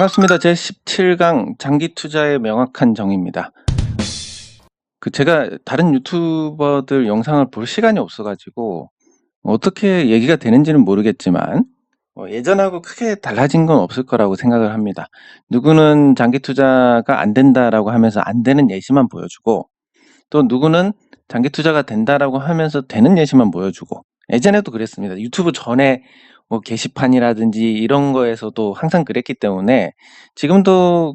반갑습니다. 제 17강 장기 투자의 명확한 정의입니다. 제가 다른 유튜버들 영상을 볼 시간이 없어가지고 어떻게 얘기가 되는지는 모르겠지만 예전하고 크게 달라진 건 없을 거라고 생각을 합니다. 누구는 장기 투자가 안 된다라고 하면서 안 되는 예시만 보여주고 또 누구는 장기 투자가 된다라고 하면서 되는 예시만 보여주고 예전에도 그랬습니다. 유튜브 전에 뭐 게시판이라든지 이런 거에서도 항상 그랬기 때문에 지금도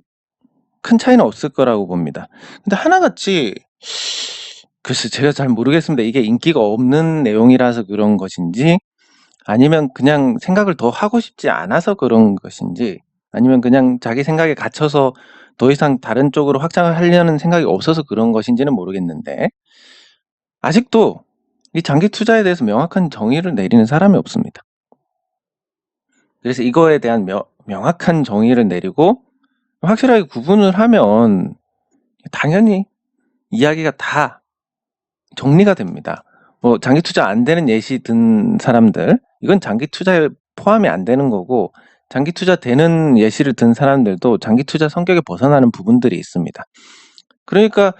큰 차이는 없을 거라고 봅니다. 근데 하나같이 글쎄 제가 잘 모르겠습니다. 이게 인기가 없는 내용이라서 그런 것인지 아니면 그냥 생각을 더 하고 싶지 않아서 그런 것인지 아니면 그냥 자기 생각에 갇혀서 더 이상 다른 쪽으로 확장을 하려는 생각이 없어서 그런 것인지는 모르겠는데 아직도 이 장기 투자에 대해서 명확한 정의를 내리는 사람이 없습니다. 그래서 이거에 대한 명확한 정의를 내리고 확실하게 구분을 하면 당연히 이야기가 다 정리가 됩니다. 뭐 장기 투자 안 되는 예시 든 사람들 이건 장기 투자에 포함이 안 되는 거고 장기 투자 되는 예시를 든 사람들도 장기 투자 성격에 벗어나는 부분들이 있습니다. 그러니까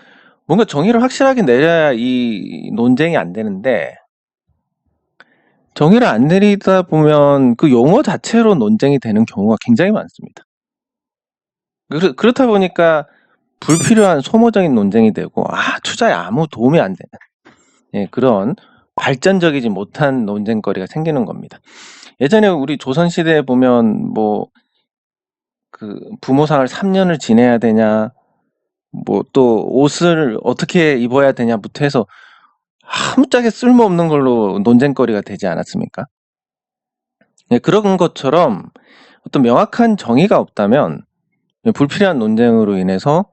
뭔가 정의를 확실하게 내려야 이 논쟁이 안 되는데 정의를 안 내리다 보면 그 용어 자체로 논쟁이 되는 경우가 굉장히 많습니다. 그렇다 보니까 불필요한 소모적인 논쟁이 되고 투자에 아무 도움이 안 되는 그런 발전적이지 못한 논쟁거리가 생기는 겁니다. 예전에 우리 조선시대에 보면 뭐 부모상을 3년을 지내야 되냐 뭐 또 옷을 어떻게 입어야 되냐부터 해서 아무짝에 쓸모없는 걸로 논쟁거리가 되지 않았습니까? 그런 것처럼 어떤 명확한 정의가 없다면 불필요한 논쟁으로 인해서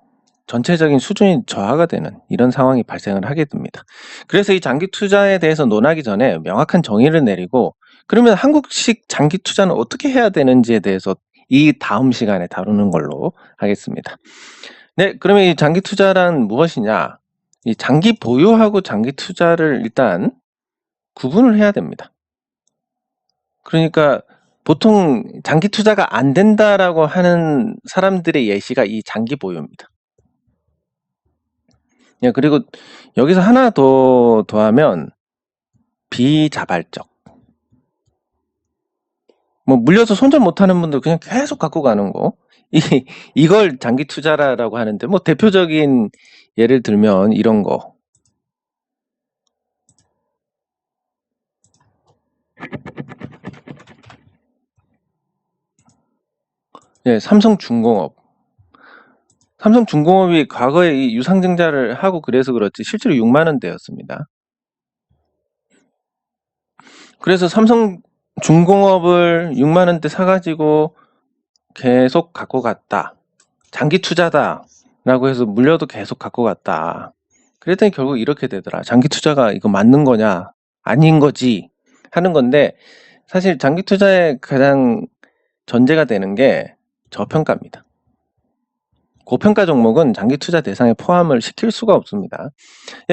전체적인 수준이 저하가 되는 이런 상황이 발생을 하게 됩니다. 그래서 이 장기 투자에 대해서 논하기 전에 명확한 정의를 내리고 그러면 한국식 장기 투자는 어떻게 해야 되는지에 대해서 이 다음 시간에 다루는 걸로 하겠습니다. 네, 그러면 이 장기 투자란 무엇이냐? 이 장기 보유하고 장기 투자를 일단 구분을 해야 됩니다. 그러니까 보통 장기 투자가 안 된다라고 하는 사람들의 예시가 이 장기 보유입니다. 그리고 여기서 하나 더 더하면 비자발적. 뭐 물려서 손절 못하는 분들 그냥 계속 갖고 가는 거. 이걸 장기 투자라고 하는데 뭐 대표적인 예를 들면 이런 거. 삼성중공업. 삼성중공업이 과거에 이 유상증자를 하고 그래서 그렇지 실제로 6만 원대였습니다. 그래서 삼성중공업을 6만 원대 사가지고 계속 갖고 갔다. 장기 투자다 라고 해서 물려도 계속 갖고 갔다. 그랬더니 결국 이렇게 되더라. 장기 투자가 이거 맞는 거냐 아닌 거지 하는 건데 사실 장기 투자의 가장 전제가 되는 게 저평가입니다. 고평가 종목은 장기 투자 대상에 포함을 시킬 수가 없습니다.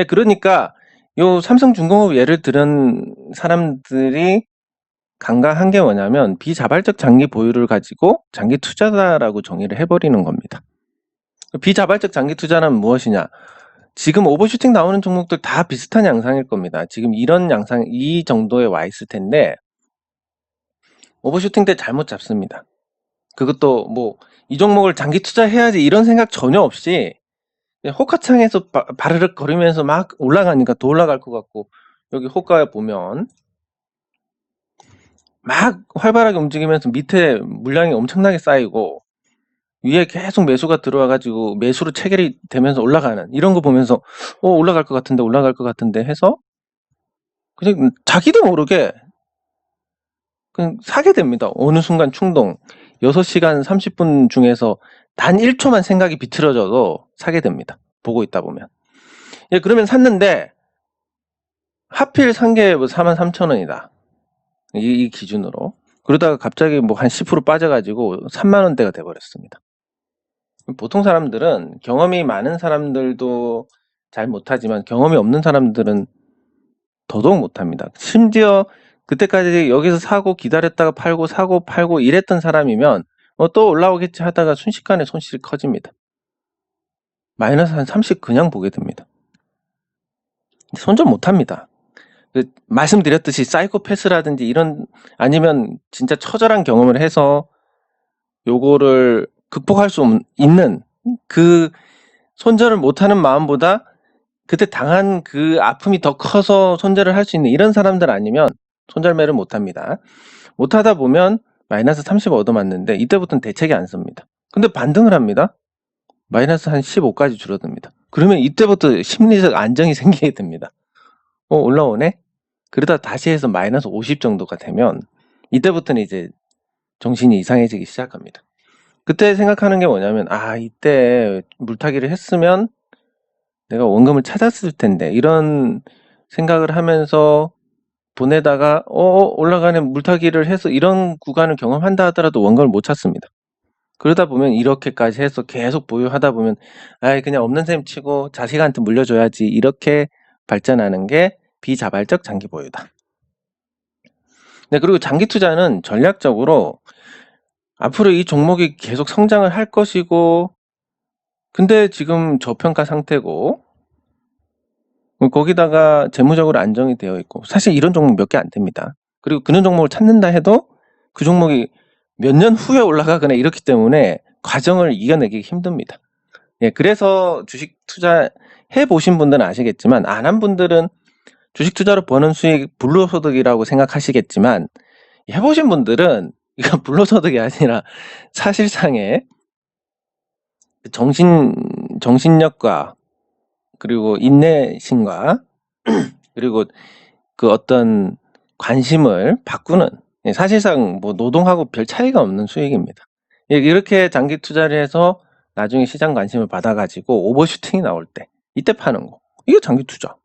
그러니까 요 삼성중공업 예를 들은 사람들이 간과한 게 뭐냐면 비자발적 장기 보유를 가지고 장기 투자다라고 정의를 해버리는 겁니다. 비자발적 장기 투자는 무엇이냐? 지금 오버슈팅 나오는 종목들 다 비슷한 양상일 겁니다. 지금 이런 양상, 이 정도에 와 있을 텐데 오버슈팅 때 잘못 잡습니다. 그것도 뭐 이 종목을 장기 투자해야지 이런 생각 전혀 없이 호가창에서 바르륵 거리면서 막 올라가니까 더 올라갈 것 같고 여기 호가에 보면 막 활발하게 움직이면서 밑에 물량이 엄청나게 쌓이고 위에 계속 매수가 들어와가지고 매수로 체결이 되면서 올라가는 이런 거 보면서 올라갈 것 같은데 해서 그냥 자기도 모르게 그냥 사게 됩니다. 어느 순간 충동 6시간 30분 중에서 단 1초만 생각이 비틀어져도 사게 됩니다. 보고 있다 보면. 그러면 샀는데 하필 산 게 뭐 43,000원이다. 이 기준으로. 그러다가 갑자기 뭐 한 10% 빠져가지고 3만 원대가 돼버렸습니다. 보통 사람들은 경험이 많은 사람들도 잘 못하지만 경험이 없는 사람들은 더더욱 못합니다. 심지어 그때까지 여기서 사고 기다렸다가 팔고 사고 팔고 이랬던 사람이면 또 올라오겠지 하다가 순식간에 손실이 커집니다. 마이너스 한 30 그냥 보게 됩니다. 손절 못합니다. 말씀드렸듯이 사이코패스라든지 이런, 아니면 진짜 처절한 경험을 해서 요거를 극복할 수 있는, 그 손절을 못하는 마음보다 그때 당한 그 아픔이 더 커서 손절을 할 수 있는 이런 사람들 아니면 손절매를 못합니다. 못하다 보면 마이너스 30 얻어맞는데 이때부터는 대책이 안 씁니다. 근데 반등을 합니다. 마이너스 한 15까지 줄어듭니다. 그러면 이때부터 심리적 안정이 생기게 됩니다. 올라오네? 그러다 다시 해서 마이너스 50 정도가 되면 이때부터는 이제 정신이 이상해지기 시작합니다. 그때 생각하는 게 뭐냐면, 이때 물타기를 했으면 내가 원금을 찾았을 텐데, 이런 생각을 하면서 보내다가 올라가는 물타기를 해서 이런 구간을 경험한다 하더라도 원금을 못 찾습니다. 그러다 보면 이렇게까지 해서 계속 보유하다 보면 그냥 없는 셈 치고 자식한테 물려줘야지, 이렇게 발전하는 게 비자발적 장기 보유다. 네, 그리고 장기 투자는 전략적으로 앞으로 이 종목이 계속 성장을 할 것이고, 근데 지금 저평가 상태고, 거기다가 재무적으로 안정이 되어 있고, 사실 이런 종목 몇 개 안 됩니다. 그리고 그런 종목을 찾는다 해도 그 종목이 몇 년 후에 올라가거나 이렇기 때문에 과정을 이겨내기 힘듭니다. 예, 그래서 주식 투자 해보신 분들은 아시겠지만, 안 한 분들은 주식 투자로 버는 수익 불로소득이라고 생각하시겠지만, 해보신 분들은 이거 불로소득이 아니라 사실상의 정신력과 그리고 인내심과 그리고 그 어떤 관심을 바꾸는, 사실상 뭐 노동하고 별 차이가 없는 수익입니다. 이렇게 장기 투자를 해서 나중에 시장 관심을 받아가지고 오버슈팅이 나올 때 이때 파는 거, 이게 장기 투자.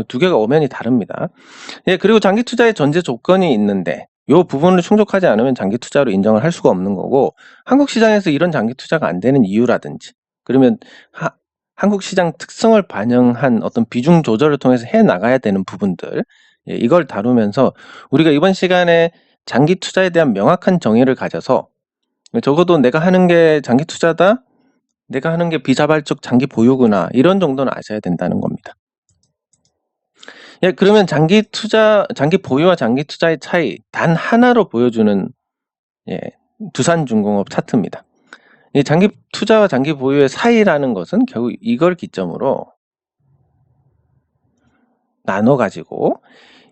두 개가 엄연히 다릅니다. 그리고 장기 투자의 전제 조건이 있는데 이 부분을 충족하지 않으면 장기 투자로 인정을 할 수가 없는 거고, 한국 시장에서 이런 장기 투자가 안 되는 이유라든지, 그러면 한국 시장 특성을 반영한 어떤 비중 조절을 통해서 해 나가야 되는 부분들, 이걸 다루면서 우리가 이번 시간에 장기 투자에 대한 명확한 정의를 가져서, 적어도 내가 하는 게 장기 투자다, 내가 하는 게 비자발적 장기 보유구나, 이런 정도는 아셔야 된다는 겁니다. 그러면 장기 보유와 장기 투자의 차이 단 하나로 보여주는 두산중공업 차트입니다. 이 장기 투자와 장기 보유의 사이라는 것은 결국 이걸 기점으로 나눠가지고,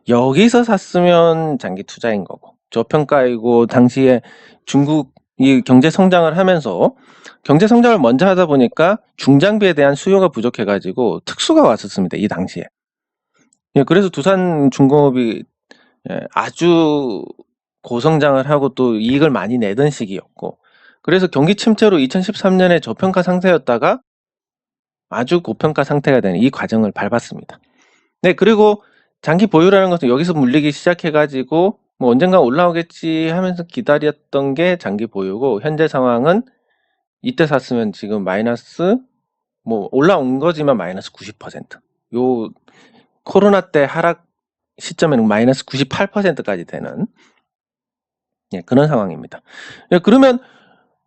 여기서 샀으면 장기 투자인 거고, 저평가이고, 당시에 중국이 경제 성장을 하면서 경제 성장을 먼저 하다 보니까 중장비에 대한 수요가 부족해가지고 특수가 왔었습니다, 이 당시에. 그래서 두산중공업이 아주 고성장을 하고 또 이익을 많이 내던 시기였고, 그래서 경기 침체로 2013년에 저평가 상태였다가 아주 고평가 상태가 되는 이 과정을 밟았습니다. 네, 그리고 장기 보유라는 것은 여기서 물리기 시작해가지고 뭐 언젠가 올라오겠지 하면서 기다렸던 게 장기 보유고, 현재 상황은 이때 샀으면 지금 마이너스, 뭐 올라온 거지만 마이너스 90%. 요 코로나 때 하락 시점에는 마이너스 98%까지 되는 그런 상황입니다. 그러면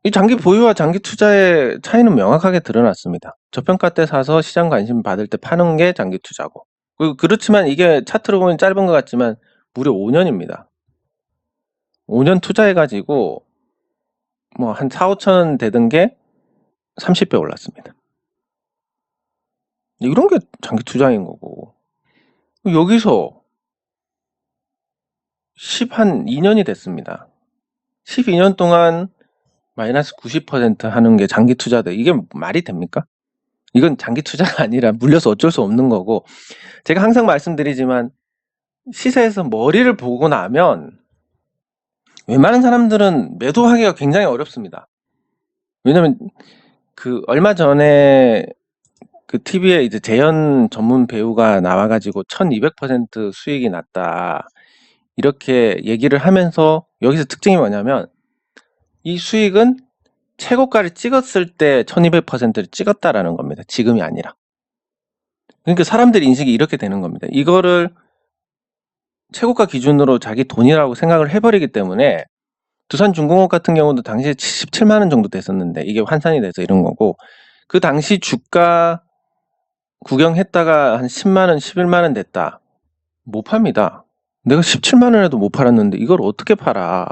이 장기 보유와 장기 투자의 차이는 명확하게 드러났습니다. 저평가 때 사서 시장 관심 받을 때 파는 게 장기 투자고, 그렇지만 이게 차트로 보면 짧은 것 같지만 무려 5년입니다. 5년 투자해가지고 뭐 한 4, 5천 되던 게 30배 올랐습니다. 이런 게 장기 투자인 거고, 여기서 2년이 됐습니다. 12년 동안 마이너스 90% 하는 게 장기 투자다. 이게 말이 됩니까? 이건 장기 투자가 아니라 물려서 어쩔 수 없는 거고, 제가 항상 말씀드리지만 시세에서 머리를 보고 나면 웬만한 사람들은 매도하기가 굉장히 어렵습니다. 왜냐면 얼마 전에 TV에 이제 재현 전문 배우가 나와가지고 1200% 수익이 났다, 이렇게 얘기를 하면서 여기서 특징이 뭐냐면, 이 수익은 최고가를 찍었을 때 1200%를 찍었다라는 겁니다. 지금이 아니라. 그러니까 사람들 인식이 이렇게 되는 겁니다. 이거를 최고가 기준으로 자기 돈이라고 생각을 해버리기 때문에 두산중공업 같은 경우도 당시에 17만 원 정도 됐었는데 이게 환산이 돼서 이런 거고, 그 당시 주가 구경했다가 한 10만 원, 11만 원 됐다. 못 팝니다. 내가 17만 원에도 못 팔았는데 이걸 어떻게 팔아?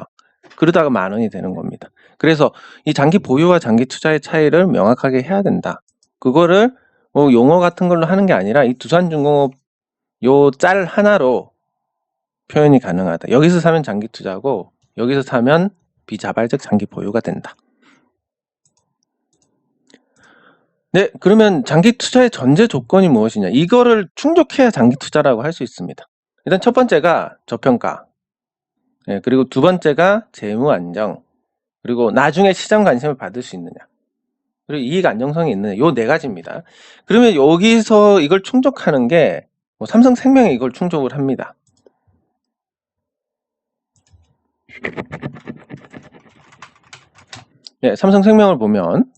그러다가 만 원이 되는 겁니다. 그래서 이 장기 보유와 장기 투자의 차이를 명확하게 해야 된다. 그거를 뭐 용어 같은 걸로 하는 게 아니라 이 두산중공업 요 짤 하나로 표현이 가능하다. 여기서 사면 장기 투자고 여기서 사면 비자발적 장기 보유가 된다. 네, 그러면 장기 투자의 전제 조건이 무엇이냐? 이거를 충족해야 장기 투자라고 할 수 있습니다. 일단 첫 번째가 저평가, 네, 그리고 두 번째가 재무 안정, 그리고 나중에 시장 관심을 받을 수 있느냐, 그리고 이익 안정성이 있느냐, 요 네 가지입니다. 그러면 여기서 이걸 충족하는 게 뭐 삼성생명이 이걸 충족을 합니다. 네, 삼성생명을 보면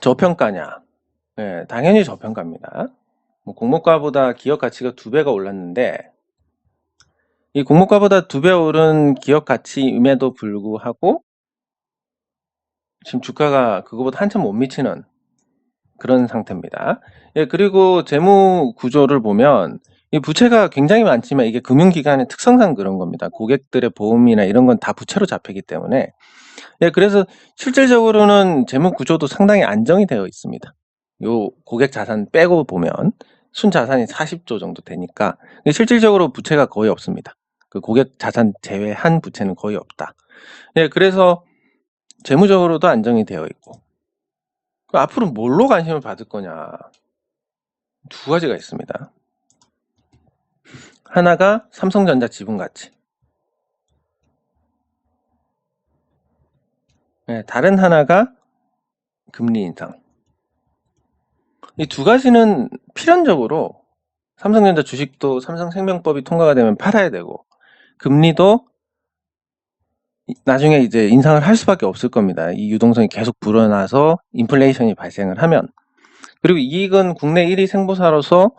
저평가냐? 네, 당연히 저평가입니다. 뭐 공모가보다 기업 가치가 2배가 올랐는데 이 공모가보다 2배 오른 기업 가치임에도 불구하고 지금 주가가 그거보다 한참 못 미치는 그런 상태입니다. 예, 그리고 재무 구조를 보면 이 부채가 굉장히 많지만 이게 금융기관의 특성상 그런 겁니다. 고객들의 보험이나 이런 건 다 부채로 잡히기 때문에. 예, 그래서 실질적으로는 재무 구조도 상당히 안정이 되어 있습니다. 요 고객 자산 빼고 보면 순자산이 40조 정도 되니까 실질적으로 부채가 거의 없습니다. 그 고객 자산 제외한 부채는 거의 없다. 예, 그래서 재무적으로도 안정이 되어 있고. 앞으로 뭘로 관심을 받을 거냐? 두 가지가 있습니다. 하나가 삼성전자 지분 가치. 네, 다른 하나가 금리 인상. 이 두 가지는 필연적으로 삼성전자 주식도 삼성생명법이 통과가 되면 팔아야 되고, 금리도 나중에 이제 인상을 할 수밖에 없을 겁니다. 이 유동성이 계속 불어나서 인플레이션이 발생을 하면. 그리고 이익은 국내 1위 생보사로서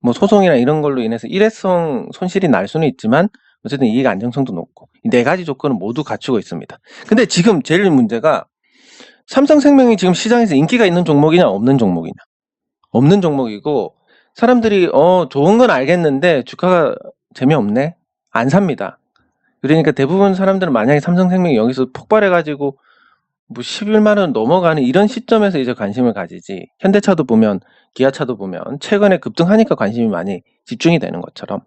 뭐 소송이나 이런 걸로 인해서 일회성 손실이 날 수는 있지만 어쨌든 이익 안정성도 높고 이 네 가지 조건은 모두 갖추고 있습니다. 근데 지금 제일 문제가 삼성생명이 지금 시장에서 인기가 있는 종목이냐 없는 종목이냐. 없는 종목이고 사람들이 좋은 건 알겠는데 주가가 재미없네. 안 삽니다. 그러니까 대부분 사람들은 만약에 삼성생명이 여기서 폭발해가지고 뭐 11만 원 넘어가는 이런 시점에서 이제 관심을 가지지. 현대차도 보면 기아차도 보면 최근에 급등하니까 관심이 많이 집중이 되는 것처럼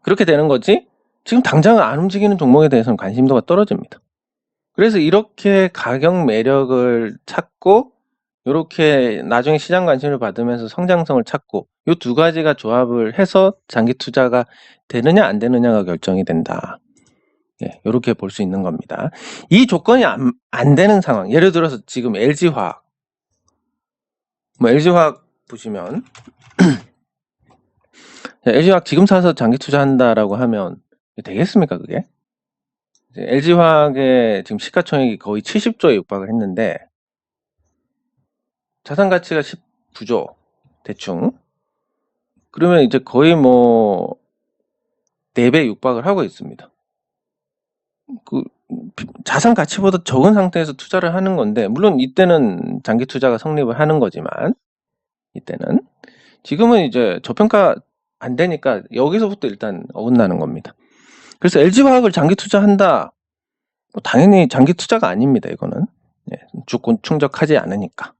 그렇게 되는 거지. 지금 당장 안 움직이는 종목에 대해서는 관심도가 떨어집니다. 그래서 이렇게 가격 매력을 찾고 이렇게 나중에 시장 관심을 받으면서 성장성을 찾고 이 두 가지가 조합을 해서 장기 투자가 되느냐 안 되느냐가 결정이 된다. 예, 이렇게 볼 수 있는 겁니다. 이 조건이 안 되는 상황, 예를 들어서 지금 LG화학, 뭐 LG화학 보시면 LG화학 지금 사서 장기 투자한다라고 하면 되겠습니까 그게? LG화학의 지금 시가총액이 거의 70조에 육박을 했는데 자산 가치가 19조 대충. 그러면 이제 거의 뭐 4배 육박을 하고 있습니다. 그 자산 가치보다 적은 상태에서 투자를 하는 건데 물론 이때는 장기 투자가 성립을 하는 거지만 이때는 지금은 이제 저평가 안 되니까 여기서부터 일단 어긋나는 겁니다. 그래서 LG화학을 장기 투자한다. 뭐 당연히 장기 투자가 아닙니다. 이거는 주권 충족하지 않으니까.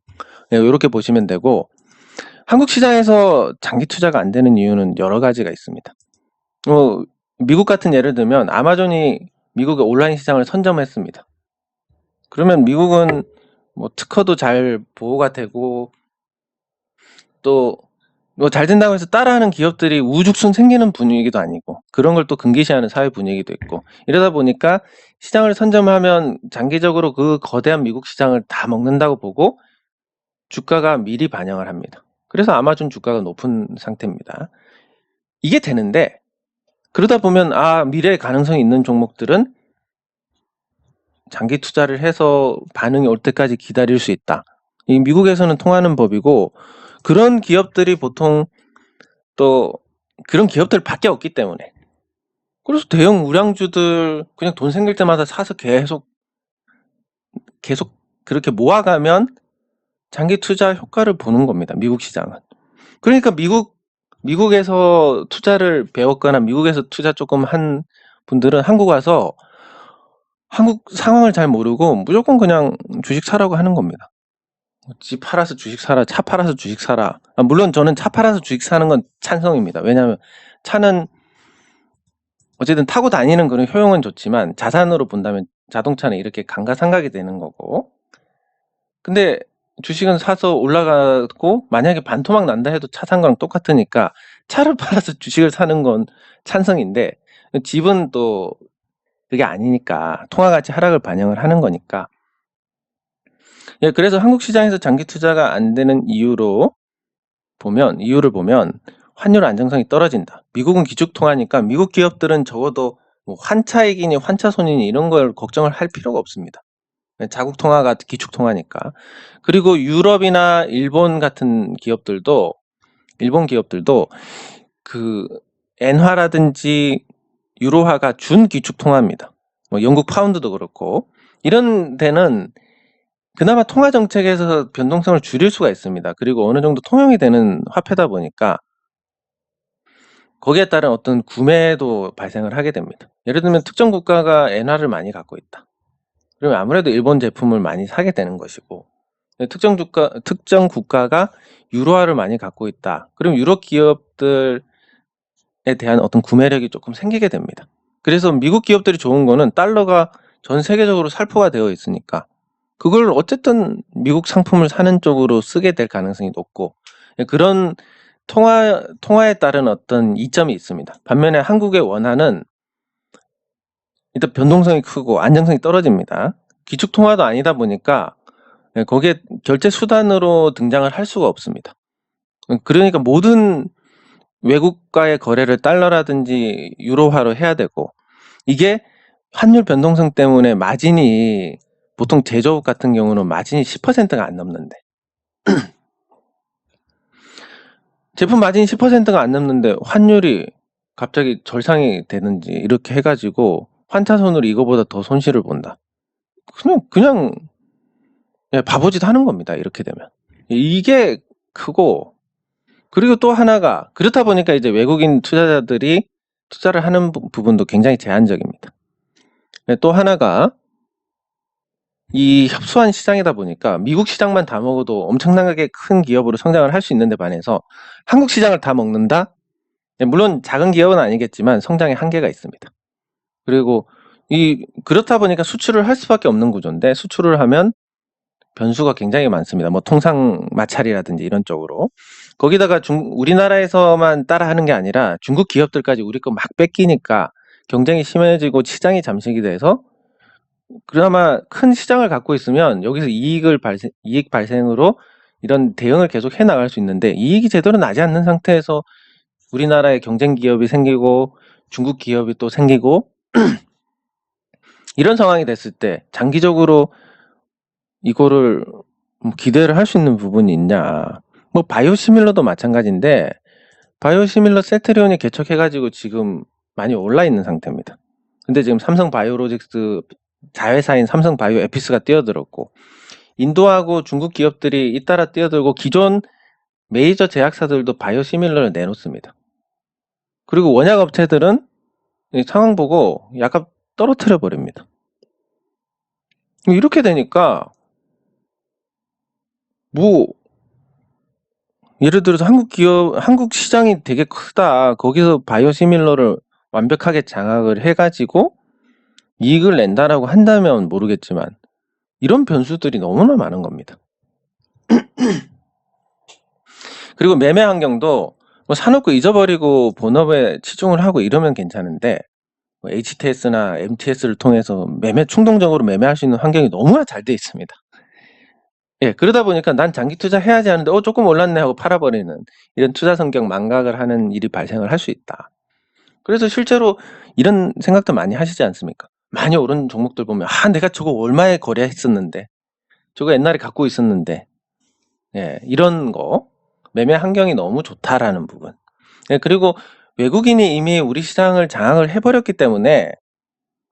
이렇게 보시면 되고 한국 시장에서 장기 투자가 안 되는 이유는 여러 가지가 있습니다. 미국 같은 예를 들면 아마존이 미국의 온라인 시장을 선점했습니다. 그러면 미국은 뭐 특허도 잘 보호가 되고 또 뭐 잘 된다고 해서 따라하는 기업들이 우죽순 생기는 분위기도 아니고 그런 걸 또 금기시하는 사회 분위기도 있고 이러다 보니까 시장을 선점하면 장기적으로 그 거대한 미국 시장을 다 먹는다고 보고 주가가 미리 반영을 합니다. 그래서 아마존 주가가 높은 상태입니다. 이게 되는데 그러다 보면 미래에 가능성이 있는 종목들은 장기 투자를 해서 반응이 올 때까지 기다릴 수 있다. 이 미국에서는 통하는 법이고 그런 기업들이 보통 또 그런 기업들밖에 없기 때문에 그래서 대형 우량주들 그냥 돈 생길 때마다 사서 계속 그렇게 모아가면 장기 투자 효과를 보는 겁니다. 미국 시장은. 그러니까 미국에서 투자를 배웠거나 미국에서 투자 조금 한 분들은 한국 와서 한국 상황을 잘 모르고 무조건 그냥 주식 사라고 하는 겁니다. 집 팔아서 주식 사라, 차 팔아서 주식 사라. 물론 저는 차 팔아서 주식 사는 건 찬성입니다. 왜냐하면 차는 어쨌든 타고 다니는 그런 효용은 좋지만 자산으로 본다면 자동차는 이렇게 감가상각이 되는 거고, 근데 주식은 사서 올라가고 만약에 반토막 난다 해도 차 산 거랑 똑같으니까 차를 팔아서 주식을 사는 건 찬성인데, 집은 또 그게 아니니까 통화가치 하락을 반영을 하는 거니까. 예, 그래서 한국 시장에서 장기 투자가 안 되는 이유를 보면 환율 안정성이 떨어진다. 미국은 기축통화니까 미국 기업들은 적어도 뭐 환차익이니 환차손이니 이런 걸 걱정을 할 필요가 없습니다. 자국 통화가 기축통화니까. 그리고 유럽이나 일본 같은 기업들도 그 엔화라든지 유로화가 준 기축통화입니다. 뭐 영국 파운드도 그렇고 이런 데는 그나마 통화 정책에서 변동성을 줄일 수가 있습니다. 그리고 어느 정도 통용이 되는 화폐다 보니까 거기에 따른 어떤 구매도 발생을 하게 됩니다. 예를 들면 특정 국가가 엔화를 많이 갖고 있다. 그러면 아무래도 일본 제품을 많이 사게 되는 것이고, 특정 국가가 유로화를 많이 갖고 있다. 그럼 유럽 기업들에 대한 어떤 구매력이 조금 생기게 됩니다. 그래서 미국 기업들이 좋은 거는 달러가 전 세계적으로 살포가 되어 있으니까 그걸 어쨌든 미국 상품을 사는 쪽으로 쓰게 될 가능성이 높고, 그런 통화에 따른 어떤 이점이 있습니다. 반면에 한국의 원화는 일단 변동성이 크고 안정성이 떨어집니다. 기축통화도 아니다 보니까 거기에 결제 수단으로 등장을 할 수가 없습니다. 그러니까 모든 외국과의 거래를 달러라든지 유로화로 해야 되고, 이게 환율 변동성 때문에 마진이 보통 제조업 같은 경우는 마진이 10%가 안 넘는데 제품 마진이 10%가 안 넘는데 환율이 갑자기 절상이 되는지 이렇게 해가지고 환차손으로 이거보다 더 손실을 본다. 그냥 바보짓 하는 겁니다. 이렇게 되면. 이게 크고, 그리고 또 하나가 그렇다 보니까 이제 외국인 투자자들이 투자를 하는 부분도 굉장히 제한적입니다. 또 하나가 이 협소한 시장이다 보니까 미국 시장만 다 먹어도 엄청나게 큰 기업으로 성장을 할 수 있는데 반해서 한국 시장을 다 먹는다? 물론 작은 기업은 아니겠지만 성장의 한계가 있습니다. 그리고 그렇다 보니까 수출을 할 수밖에 없는 구조인데, 수출을 하면 변수가 굉장히 많습니다. 뭐 통상 마찰이라든지 이런 쪽으로. 거기다가 우리나라에서만 따라하는 게 아니라 중국 기업들까지 우리 거 막 뺏기니까 경쟁이 심해지고 시장이 잠식이 돼서 그나마 큰 시장을 갖고 있으면 여기서 이익 발생으로 이런 대응을 계속 해 나갈 수 있는데, 이익이 제대로 나지 않는 상태에서 우리나라에 경쟁 기업이 생기고 중국 기업이 또 생기고 이런 상황이 됐을 때 장기적으로 이거를 기대를 할 수 있는 부분이 있냐. 뭐 바이오시밀러도 마찬가지인데, 바이오시밀러 셀트리온이 개척해가지고 지금 많이 올라 있는 상태입니다. 근데 지금 삼성바이오로직스 자회사인 삼성바이오 에피스가 뛰어들었고, 인도하고 중국 기업들이 잇따라 뛰어들고 기존 메이저 제약사들도 바이오시밀러를 내놓습니다. 그리고 원약 업체들은 이 상황 보고 약간 떨어뜨려 버립니다. 이렇게 되니까 뭐 예를 들어서 한국 시장이 되게 크다. 거기서 바이오시밀러를 완벽하게 장악을 해가지고 이익을 낸다라고 한다면 모르겠지만 이런 변수들이 너무나 많은 겁니다. 그리고 매매 환경도 뭐 사놓고 잊어버리고 본업에 치중을 하고 이러면 괜찮은데, 뭐 HTS나 MTS를 통해서 충동적으로 매매할 수 있는 환경이 너무나 잘 돼 있습니다. 예, 그러다 보니까 난 장기 투자 해야지 하는데 조금 올랐네 하고 팔아버리는 이런 투자 성격 망각을 하는 일이 발생을 할 수 있다. 그래서 실제로 이런 생각도 많이 하시지 않습니까? 많이 오른 종목들 보면 내가 저거 얼마에 거래했었는데, 저거 옛날에 갖고 있었는데, 예, 이런 거 매매 환경이 너무 좋다라는 부분. 예, 그리고 외국인이 이미 우리 시장을 장악을 해버렸기 때문에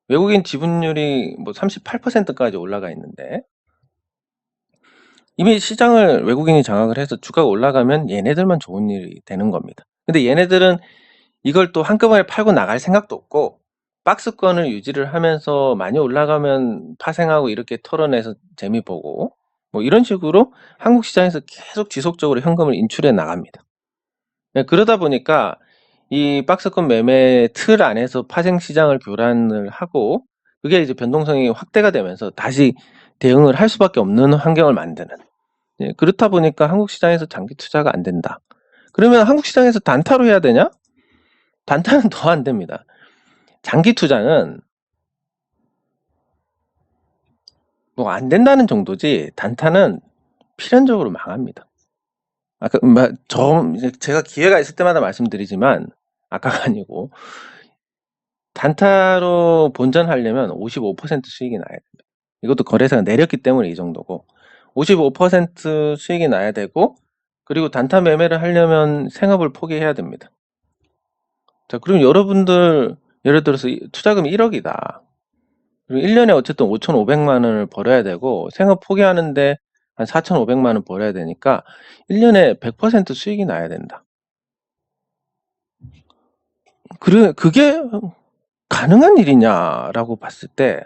외국인 지분율이 뭐 38%까지 올라가 있는데, 이미 시장을 외국인이 장악을 해서 주가가 올라가면 얘네들만 좋은 일이 되는 겁니다. 근데 얘네들은 이걸 또 한꺼번에 팔고 나갈 생각도 없고, 박스권을 유지를 하면서 많이 올라가면 파생하고 이렇게 털어내서 재미 보고, 뭐 이런 식으로 한국 시장에서 계속 지속적으로 현금을 인출해 나갑니다. 네, 그러다 보니까 이 박스권 매매 틀 안에서 파생 시장을 교란을 하고, 그게 이제 변동성이 확대가 되면서 다시 대응을 할 수밖에 없는 환경을 만드는. 예, 그렇다 보니까 한국 시장에서 장기 투자가 안 된다. 그러면 한국 시장에서 단타로 해야 되냐? 단타는 더 안 됩니다. 장기 투자는 뭐 안 된다는 정도지, 단타는 필연적으로 망합니다. 아까 제가 기회가 있을 때마다 말씀드리지만, 아까가 아니고, 단타로 본전하려면 55% 수익이 나야 됩니다. 이것도 거래세가 내렸기 때문에 이 정도고, 55% 수익이 나야 되고, 그리고 단타 매매를 하려면 생업을 포기해야 됩니다. 자, 그럼 여러분들 예를 들어서 투자금이 1억이다. 그리고 1년에 어쨌든 5,500만 원을 벌어야 되고, 생업 포기하는데 한 4,500만 원 벌어야 되니까 1년에 100% 수익이 나야 된다. 그게 가능한 일이냐라고 봤을 때,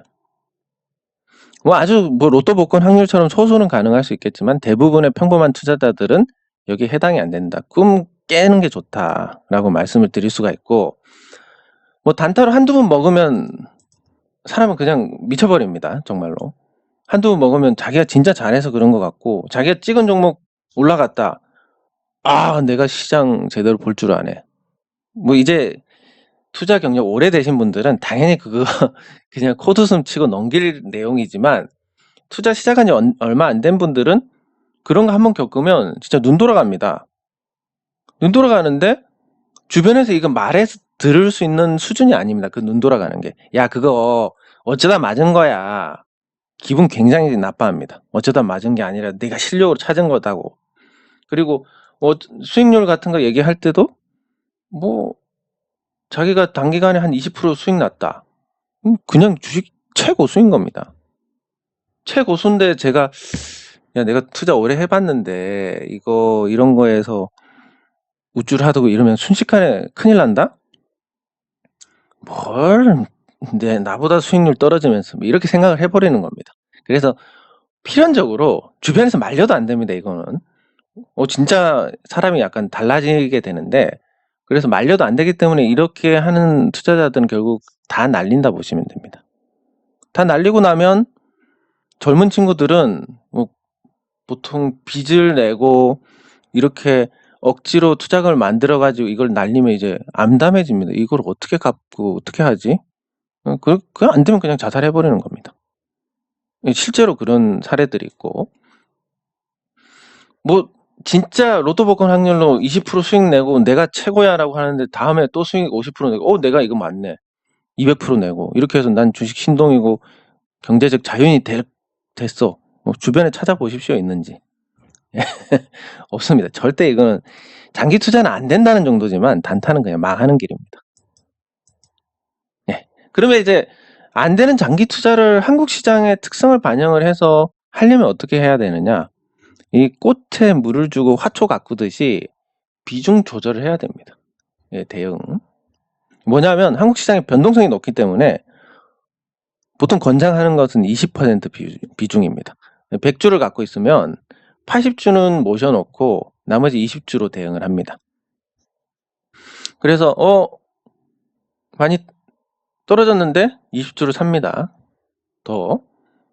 뭐 아주 뭐 로또 복권 확률처럼 소수는 가능할 수 있겠지만, 대부분의 평범한 투자자들은 여기에 해당이 안 된다. 꿈 깨는 게 좋다라고 말씀을 드릴 수가 있고, 뭐 단타로 한두 번 먹으면 사람은 그냥 미쳐버립니다. 정말로. 한두 번 먹으면 자기가 진짜 잘해서 그런 것 같고, 자기가 찍은 종목 올라갔다. 아, 내가 시장 제대로 볼 줄 아네. 뭐 이제 투자 경력 오래되신 분들은 당연히 그거 그냥 코드숨 치고 넘길 내용이지만, 투자 시작한 지 얼마 안 된 분들은 그런 거 한번 겪으면 진짜 눈 돌아갑니다. 눈 돌아가는데 주변에서 이거 말해서 들을 수 있는 수준이 아닙니다. 그 눈 돌아가는 게. 야, 그거 어쩌다 맞은 거야. 기분 굉장히 나빠합니다. 어쩌다 맞은 게 아니라 내가 실력으로 찾은 거다고. 그리고 수익률 같은 거 얘기할 때도 뭐 자기가 단기간에 한 20% 수익 났다. 그냥 주식 최고수인 겁니다. 최고수인데 제가 내가 투자 오래 해봤는데 이거 이런 거에서 우쭐하다고 이러면 순식간에 큰일 난다? 뭘, 나보다 수익률 떨어지면서 뭐 이렇게 생각을 해버리는 겁니다. 그래서 필연적으로 주변에서 말려도 안 됩니다. 이거는 진짜 사람이 약간 달라지게 되는데, 그래서 말려도 안 되기 때문에 이렇게 하는 투자자들은 결국 다 날린다 보시면 됩니다. 다 날리고 나면 젊은 친구들은 뭐 보통 빚을 내고 이렇게 억지로 투자금을 만들어 가지고 이걸 날리면 이제 암담해집니다. 이걸 어떻게 갚고 어떻게 하지? 그거 안 되면 그냥 자살해 버리는 겁니다. 실제로 그런 사례들이 있고, 뭐 진짜 로또 복권 확률로 20% 수익 내고 내가 최고야라고 하는데 다음에 또 수익 50% 내고 내가 이거 맞네. 200% 내고 이렇게 해서 난 주식 신동이고 경제적 자유인이 됐어. 주변에 찾아보십시오. 있는지. 없습니다. 절대 이거는 장기 투자는 안 된다는 정도지만 단타는 그냥 망하는 길입니다. 예. 그러면 이제 안 되는 장기 투자를 한국 시장의 특성을 반영을 해서 하려면 어떻게 해야 되느냐? 이 꽃에 물을 주고 화초 가꾸듯이 비중 조절을 해야 됩니다. 예, 대응. 뭐냐면 한국 시장의 변동성이 높기 때문에 보통 권장하는 것은 20% 비중입니다. 100주를 갖고 있으면 80주는 모셔놓고 나머지 20주로 대응을 합니다. 그래서 많이 떨어졌는데 20주를 삽니다. 더.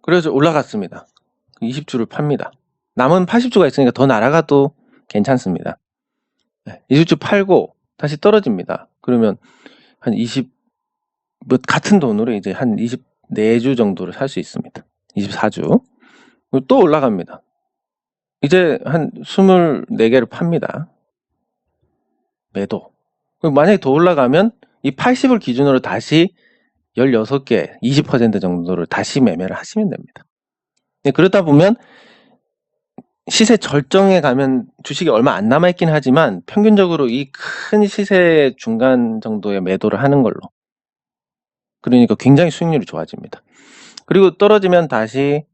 그래서 올라갔습니다. 20주를 팝니다. 남은 80주가 있으니까 더 날아가도 괜찮습니다. 20주 팔고 다시 떨어집니다. 그러면 한 뭐 같은 돈으로 이제 한 24주 정도를 살 수 있습니다. 24주. 또 올라갑니다. 이제 한 24개를 팝니다. 매도. 만약에 더 올라가면 이 80을 기준으로 다시 16개, 20% 정도를 다시 매매를 하시면 됩니다. 그러다 보면 시세 절정에 가면 주식이 얼마 안 남아있긴 하지만 평균적으로 이 큰 시세 중간 정도의 매도를 하는 걸로. 그러니까 굉장히 수익률이 좋아집니다. 그리고 떨어지면 다시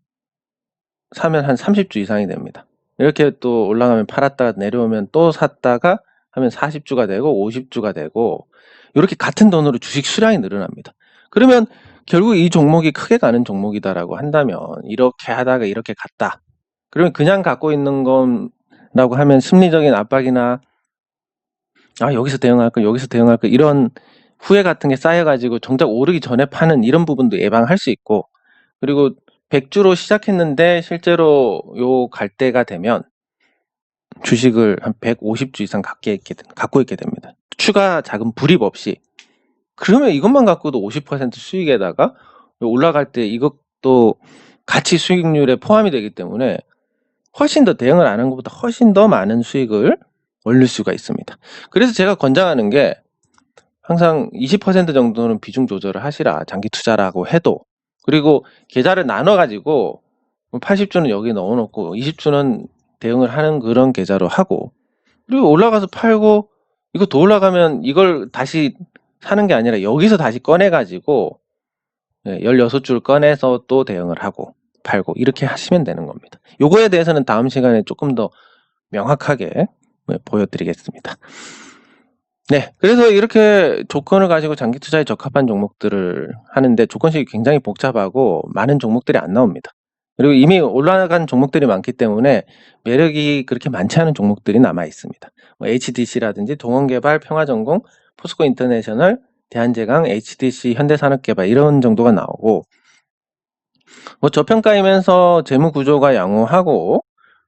사면 한 30주 이상이 됩니다. 이렇게 또 올라가면 팔았다가 내려오면 또 샀다가 하면 40주가 되고 50주가 되고 이렇게 같은 돈으로 주식 수량이 늘어납니다. 그러면 결국 이 종목이 크게 가는 종목이다라고 한다면 이렇게 하다가 이렇게 갔다. 그러면 그냥 갖고 있는 건라고 하면 심리적인 압박이나 여기서 대응할까 여기서 대응할까 이런 후회 같은 게 쌓여가지고 정작 오르기 전에 파는 이런 부분도 예방할 수 있고, 그리고 100주로 시작했는데 실제로 요 갈 때가 되면 주식을 한 150주 이상 갖고 있게 됩니다. 추가 자금 불입 없이. 그러면 이것만 갖고도 50% 수익에다가 올라갈 때 이것도 같이 수익률에 포함이 되기 때문에 훨씬 더 대응을 안 한 것보다 훨씬 더 많은 수익을 올릴 수가 있습니다. 그래서 제가 권장하는 게 항상 20% 정도는 비중 조절을 하시라. 장기 투자라고 해도. 그리고 계좌를 나눠가지고 80주는 여기 넣어놓고 20주는 대응을 하는 그런 계좌로 하고, 그리고 올라가서 팔고 이거 더 올라가면 이걸 다시 사는 게 아니라 여기서 다시 꺼내가지고 16주를 꺼내서 또 대응을 하고 팔고 이렇게 하시면 되는 겁니다. 요거에 대해서는 다음 시간에 조금 더 명확하게 보여드리겠습니다. 네, 그래서 이렇게 조건을 가지고 장기 투자에 적합한 종목들을 하는데 조건식이 굉장히 복잡하고 많은 종목들이 안 나옵니다. 그리고 이미 올라간 종목들이 많기 때문에 매력이 그렇게 많지 않은 종목들이 남아 있습니다. HDC라든지 동원개발, 평화전공, 포스코 인터내셔널, 대한제강, HDC, 현대산업개발 이런 정도가 나오고, 저평가이면서 재무구조가 양호하고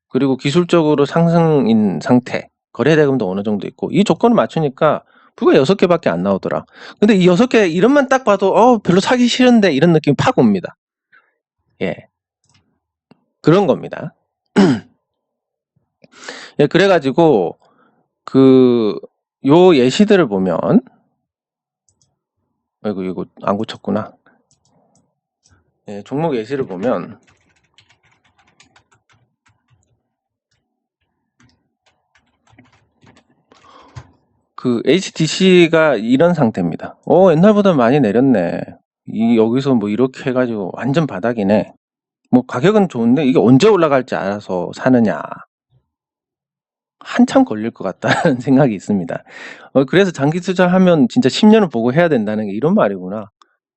그리고 기술적으로 상승인 상태, 거래대금도 어느 정도 있고 이 조건을 맞추니까 불과 6개밖에 안 나오더라. 근데 이 6개 이름만 딱 봐도 별로 사기 싫은데 이런 느낌이 팍 옵니다. 예, 그런 겁니다. 예, 그래가지고 요 예시들을 보면, 아이고 이거 안 고쳤구나. 예, 종목 예시를 보면 HDC가 이런 상태입니다. 옛날보다 많이 내렸네. 여기서 뭐 이렇게 해가지고 완전 바닥이네. 뭐 가격은 좋은데 이게 언제 올라갈지 알아서 사느냐. 한참 걸릴 것 같다는 생각이 있습니다. 그래서 장기 투자하면 진짜 10년을 보고 해야 된다는 게 이런 말이구나.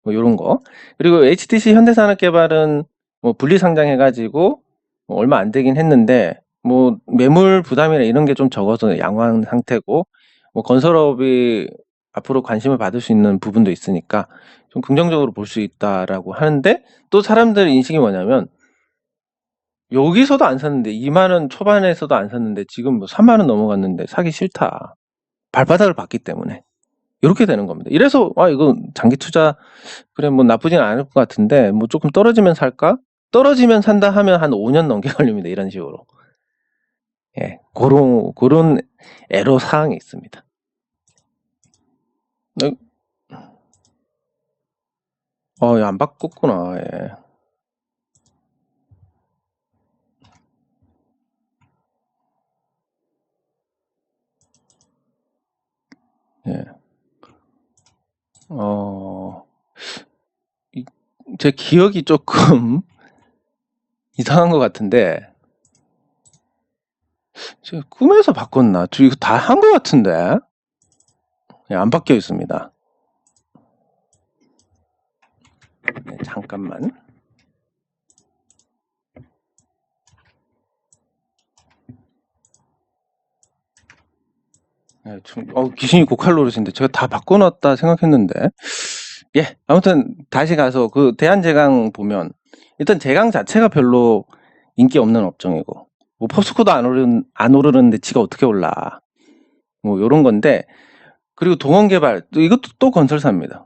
뭐 이런 거. 그리고 HTC 현대산업개발은 뭐 분리 상장해가지고 뭐 얼마 안 되긴 했는데 뭐 매물 부담이나 이런 게 좀 적어서 양호한 상태고, 뭐 건설업이 앞으로 관심을 받을 수 있는 부분도 있으니까 좀 긍정적으로 볼 수 있다라고 하는데, 또 사람들 인식이 뭐냐면 여기서도 안 샀는데 2만원 초반에서도 안 샀는데 지금 뭐 3만원 넘어갔는데 사기 싫다. 발바닥을 봤기 때문에 이렇게 되는 겁니다. 이래서 이거 장기 투자 그래 뭐 나쁘진 않을 것 같은데 뭐 조금 떨어지면 살까? 떨어지면 산다 하면 한 5년 넘게 걸립니다. 이런 식으로. 예, 그런 애로 사항이 있습니다. 안 바꿨구나. 예. 예. 제 기억이 조금 이상한 것 같은데, 제가 꿈에서 바꿨나? 저 이거 다 한 것 같은데? 안 바뀌어 있습니다. 네, 잠깐만. 네, 귀신이 고칼 노릇인데 제가 다 바꿔놨다 생각했는데, 예, 아무튼 다시 가서 대한제강 보면 일단 제강 자체가 별로 인기 없는 업종이고, 뭐 포스코도 안 오르는데 지가 어떻게 올라, 뭐 요런 건데, 그리고 동원개발 이것도 또 건설사입니다.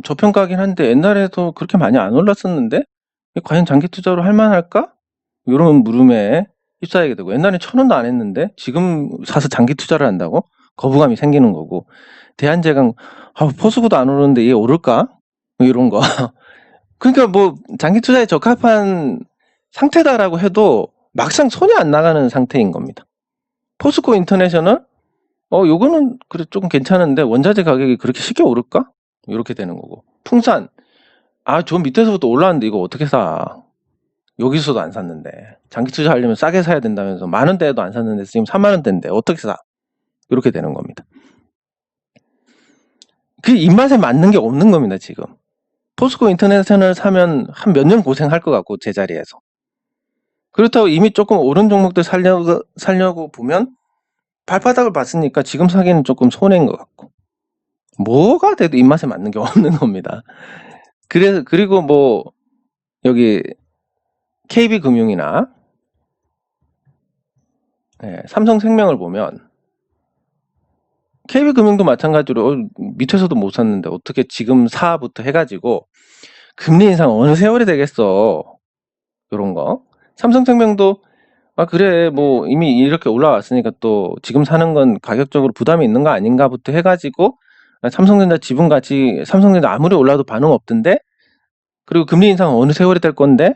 저평가긴 한데 옛날에도 그렇게 많이 안 올랐었는데 과연 장기 투자로 할 만할까? 이런 물음에 휩싸이게 되고, 옛날에 1,000원도 안 했는데 지금 사서 장기 투자를 한다고 거부감이 생기는 거고, 대한제강 포스코도 안 오르는데 얘 오를까? 뭐 이런 거. 그러니까 뭐 장기 투자에 적합한 상태다라고 해도 막상 손이 안 나가는 상태인 겁니다. 포스코 인터내셔널 요거는 그래 조금 괜찮은데 원자재 가격이 그렇게 쉽게 오를까? 이렇게 되는 거고. 풍산 저 밑에서부터 올라왔는데 이거 어떻게 사? 여기서도 안 샀는데 장기 투자하려면 싸게 사야 된다면서 만 원대에도 안 샀는데 지금 3만 원대인데 어떻게 사? 이렇게 되는 겁니다. 그 입맛에 맞는 게 없는 겁니다 지금. 포스코 인터내셔널 사면 한 몇 년 고생할 것 같고 제자리에서. 그렇다고 이미 조금 오른 종목들 살려고 보면 발바닥을 봤으니까 지금 사기는 조금 손해인 것 같고. 뭐가 돼도 입맛에 맞는 게 없는 겁니다. 그리고 뭐 여기 KB금융이나 삼성생명을 보면 KB금융도 마찬가지로 밑에서도 못 샀는데 어떻게 지금 사부터 해가지고 금리 인상 어느 세월이 되겠어. 이런 거. 삼성생명도 그래 뭐 이미 이렇게 올라왔으니까 또 지금 사는 건 가격적으로 부담이 있는 거 아닌가부터 해가지고 삼성전자 지분 가치 삼성전자 아무리 올라도 반응 없던데 그리고 금리 인상 어느 세월이 될 건데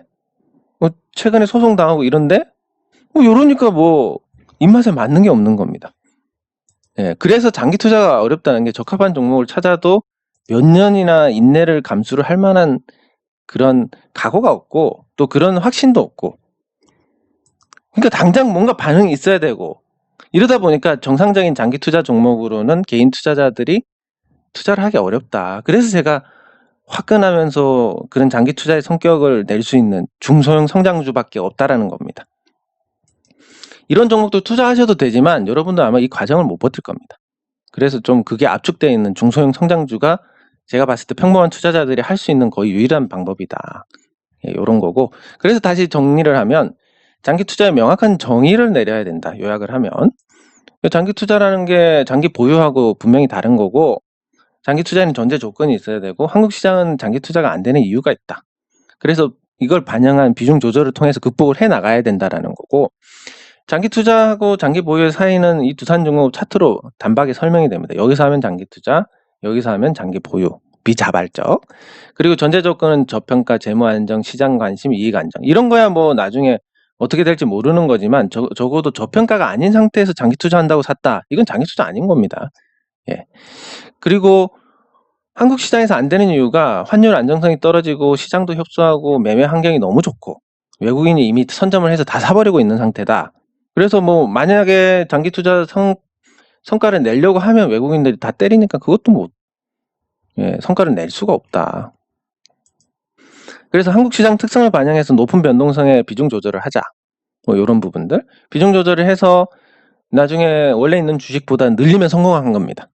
최근에 소송 당하고 이런데 이러니까 뭐 입맛에 맞는 게 없는 겁니다. 그래서 장기 투자가 어렵다는 게 적합한 종목을 찾아도 몇 년이나 인내를 감수를 할 만한 그런 각오가 없고 또 그런 확신도 없고 그러니까 당장 뭔가 반응이 있어야 되고 이러다 보니까 정상적인 장기 투자 종목으로는 개인 투자자들이 투자를 하기 어렵다. 그래서 제가 화끈하면서 그런 장기 투자의 성격을 낼 수 있는 중소형 성장주밖에 없다라는 겁니다. 이런 종목도 투자하셔도 되지만 여러분도 아마 이 과정을 못 버틸 겁니다. 그래서 좀 그게 압축되어 있는 중소형 성장주가 제가 봤을 때 평범한 투자자들이 할 수 있는 거의 유일한 방법이다. 이런 거고 그래서 다시 정리를 하면 장기 투자에 명확한 정의를 내려야 된다. 요약을 하면 장기 투자라는 게 장기 보유하고 분명히 다른 거고 장기 투자에는 전제 조건이 있어야 되고 한국 시장은 장기 투자가 안 되는 이유가 있다. 그래서 이걸 반영한 비중 조절을 통해서 극복을 해 나가야 된다라는 거고 장기 투자하고 장기 보유의 사이는 이 두산 종목 차트로 단박에 설명이 됩니다. 여기서 하면 장기 투자, 여기서 하면 장기 보유, 비자발적. 그리고 전제 조건은 저평가, 재무 안정, 시장 관심, 이익 안정. 이런 거야 뭐 나중에 어떻게 될지 모르는 거지만 적어도 저평가가 아닌 상태에서 장기 투자한다고 샀다. 이건 장기 투자 아닌 겁니다. 그리고 한국 시장에서 안 되는 이유가 환율 안정성이 떨어지고 시장도 협소하고 매매 환경이 너무 좋고 외국인이 이미 선점을 해서 다 사버리고 있는 상태다. 그래서 뭐 만약에 장기 투자 성과를 내려고 하면 외국인들이 다 때리니까 그것도 뭐 성과를 낼 수가 없다. 그래서 한국 시장 특성을 반영해서 높은 변동성의 비중 조절을 하자. 뭐 이런 부분들 비중 조절을 해서 나중에 원래 있는 주식보다 늘리면 성공한 겁니다.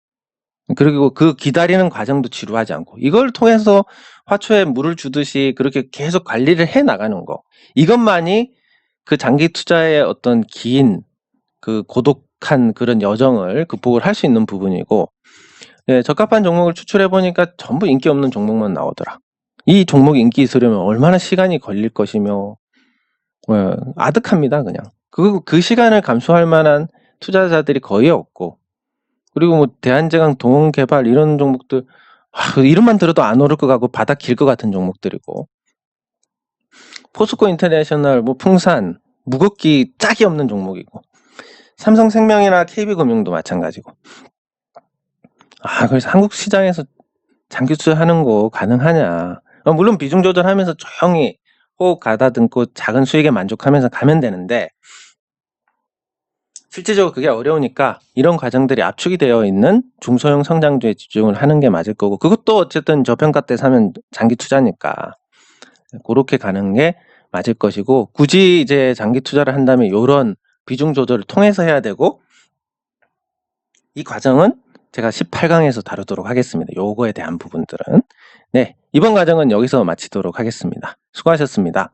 그리고 그 기다리는 과정도 지루하지 않고 이걸 통해서 화초에 물을 주듯이 그렇게 계속 관리를 해 나가는 거 이것만이 그 장기 투자의 어떤 긴 그 고독한 그런 여정을 극복을 할 수 있는 부분이고 적합한 종목을 추출해 보니까 전부 인기 없는 종목만 나오더라. 이 종목이 인기 있으려면 얼마나 시간이 걸릴 것이며 아득합니다 그냥. 그 시간을 감수할 만한 투자자들이 거의 없고 그리고 뭐 대한제강, 동원개발 이런 종목들 이름만 들어도 안 오를 것 같고 바닥 길 것 같은 종목들이고 포스코 인터내셔널, 뭐 풍산, 무겁기 짝이 없는 종목이고 삼성생명이나 KB금융도 마찬가지고 그래서 한국 시장에서 장기 투자하는 거 가능하냐 물론 비중 조절하면서 조용히 호흡 가다듬고 작은 수익에 만족하면서 가면 되는데 실질적으로 그게 어려우니까 이런 과정들이 압축이 되어 있는 중소형 성장주에 집중을 하는 게 맞을 거고 그것도 어쨌든 저평가 때 사면 장기 투자니까 그렇게 가는 게 맞을 것이고 굳이 이제 장기 투자를 한다면 이런 비중 조절을 통해서 해야 되고 이 과정은 제가 18강에서 다루도록 하겠습니다. 요거에 대한 부분들은 이번 과정은 여기서 마치도록 하겠습니다. 수고하셨습니다.